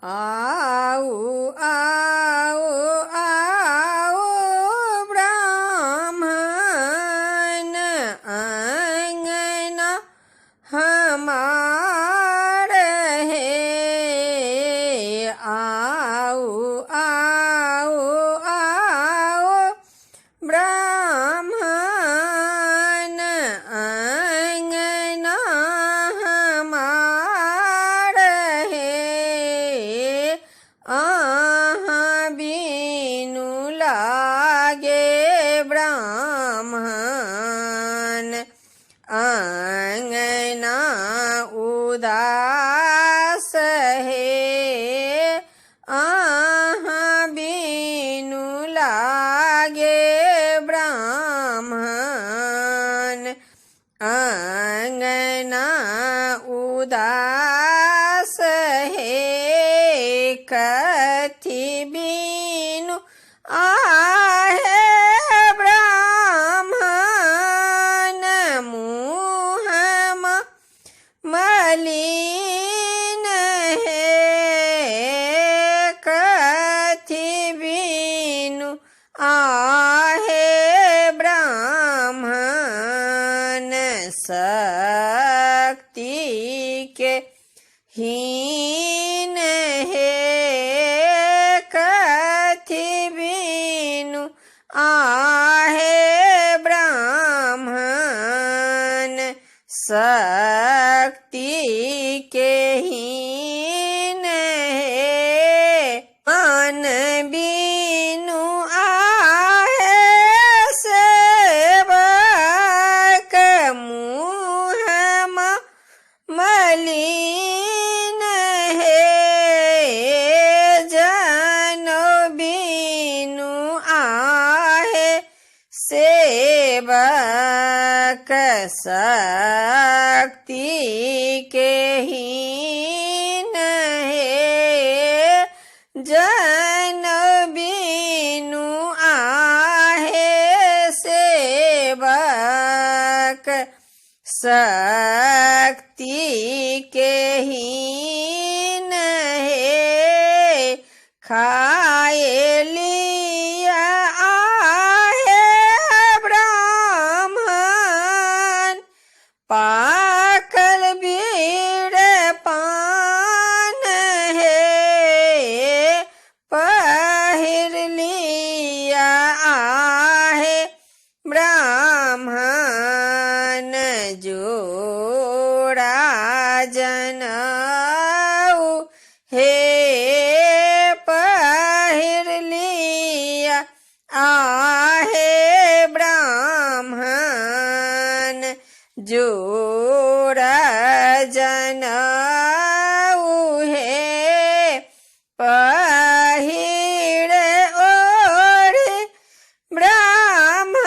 आओ आओ आओ ब्राह्मण अंगना हमार है। आओ आओ आओ ब्राह्मण अंगना हमार है। आहाँ बीनु लागे ब्राह्मण अंगना उदास है। आहाँ बीनु लागे ब्राह्मण अंगना उदास है। कथी बीनु आहे ब्राह्मण मुँह मलिन है। कथी बीनु आहे ब्राह्मण शक्ति के हीन है। कथी बीनु आहे ब्राह्मण शक्ति के हीन है। मन बीनु आहे सेवक मुँह मलिन है। जनो बीनु आहे सेवक शक्ति के हीन है। जन बीनु आहे सेवक शक्ति के हीन है। खाए लिया आहे ब्राह्मण पाकल बीड़ पान है। पहिर लिया आहे ब्राह्मण जोड़ा जनऊ हे। पहिर लिया आहे ब्राह्मण जोड़ा जनऊ है। पहिर ओढ़ी ब्राह्मण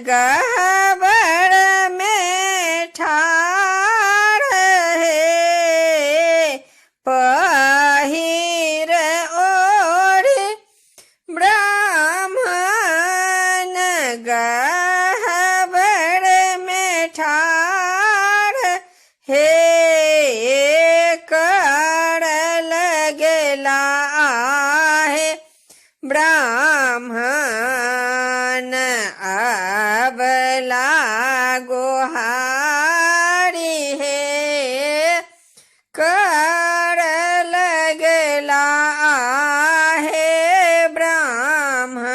गहबर में ठाड़ है। पहिर ओढ़ी ब्राह्मण गहबर में ठाड़ है। कर लगेला आहे ब्राह्मण अबला गोहारी है। कर लगेला आहे ब्राह्मण